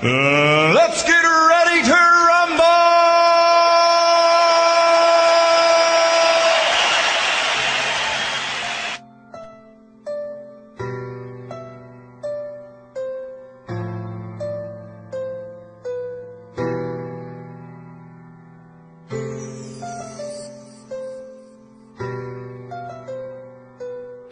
Let's get ready to rumble!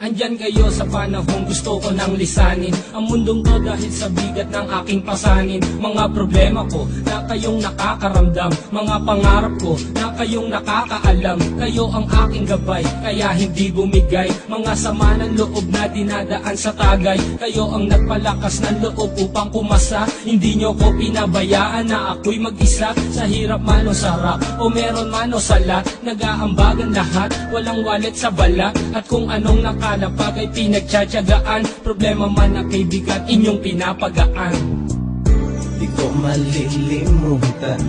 Andyan kayo sa panahong gusto ko nang lisanin ang mundong to dahil sa bigat ng aking pasanin. Mga problema ko na kayong nakakaramdam, mga pangarap ko na kayong nakakaalam. Kayo ang aking gabay, kaya hindi bumigay. Mga sama ng loob na dinadaan sa tagay. Kayo ang nagpalakas ng loob upang kumasa. Hindi nyo ko pinabayaan na ako'y mag-isa. Sa hirap man o sarap, o meron man o salat, nag-aambagan lahat, walang walet sa balat. At kung anong nakalapag ay pinagtsatsagaan, problema man na kaibigan, inyong pinapagaan. Di ko malilimutan,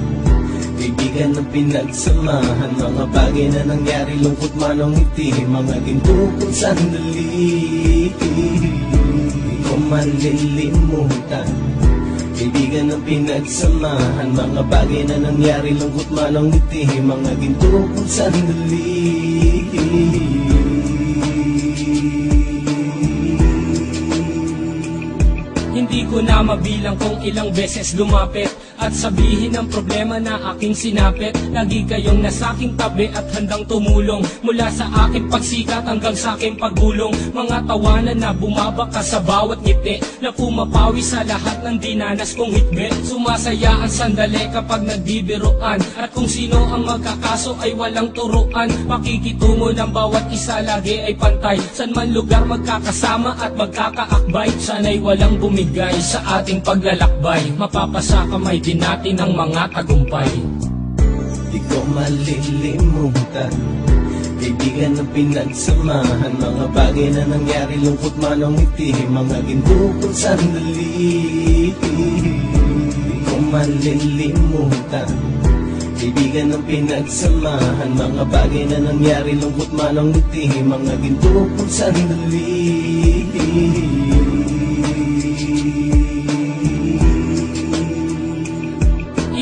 kaibigan ng pinagsamahan. Mga bagay na nangyari, lungkot man o ngiti, mga ginto kong sandali. Di ko malilimutan, kaibigan ng pinagsamahan. Mga bagay na nangyari, lungkot man o ngiti, mga ginto kong sandali. Hindi ko na mabilang kung ilang beses lumapit at sabihin ang problema na aking sinapit. Lagi kayong nasa aking tabi at handang tumulong, mula sa aking pagsikat hanggang sa aking paggulong. Mga tawanan na bumabaka sa bawat ngiti, na pumapawi sa lahat ng dinanas kong hitbit. Sumasaya ang sandali kapag nagbibiruan, at kung sino ang magkakaso ay walang turuan. Pakikitungo ng bawat isa lagi ay pantay, san man lugar magkakasama at magkakaakbay. Sana'y walang bumigay sa ating paglalakbay, mapapasa kamay din natin ang mga tagumpay. Di ko malilimutan, kaibigan ng pinagsamahan. Mga bagay na nangyari, lungkot man o ngiti, mga ginto kong sandali. Di ko malilimutan, kaibigan ng pinagsamahan. Mga bagay na nangyari, lungkot man o ngiti, mga ginto kong sandali.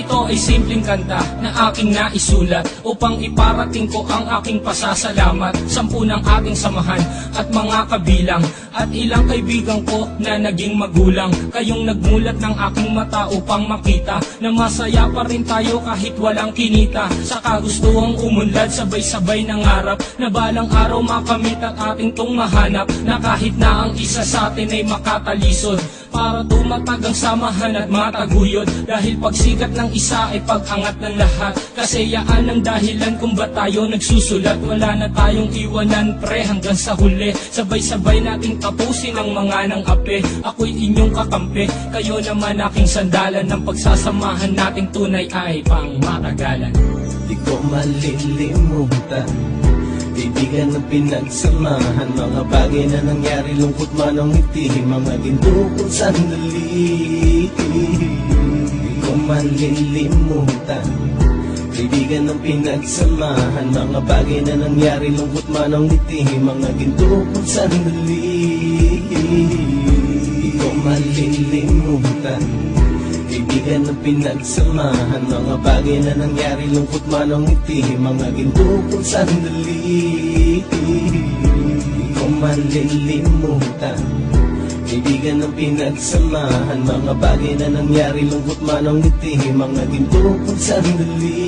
Ito ay simpleng kanta na aking naisulat upang iparating ko ang aking pasasalamat. 10 ng ating samahan at mga kabilang, at ilang kaibigan ko na naging magulang. Kayong nagmulat ng aking mata upang makita na masaya pa rin tayo kahit walang kinita. Sa kagustuhang umunlad, sabay-sabay nangarap na balang araw makamit at ating tong mahanap, na kahit na ang isa sa atin ay makatalisod, para tumatag ang samahan at mataguyod. Dahil pagsikat ng isa ay pag-angat ng lahat, kasayaan ang dahilan kung ba't tayo nagsusulat. Wala na tayong iwanan pre hanggang sa huli, sabay-sabay nating tapusin ang mga nang ape. Ako'y inyong kakampi, kayo naman aking sandalan. Ng pagsasamahan nating tunay ay pang matagalan. Di ko malilimutan, kaibigan ng pinagsamahan. Mga bagay na nangyari, lungkot man o ngiti, mga ginto kong sandali. Di ko malilimutan, kaibigan ng pinagsamahan. Mga bagay na nangyari, lungkot man o ngiti, mga ginto kong sandali. Di ko malilimutan, kaibigan ng pinagsamahan. Mga bagay na nangyari, lungkot man o ngiti, mga ginto kong sandali. Di ko malilimutan, kaibigan ng pinagsamahan. Mga bagay na nangyari, lungkot man o ngiti, mga ginto kong sandali.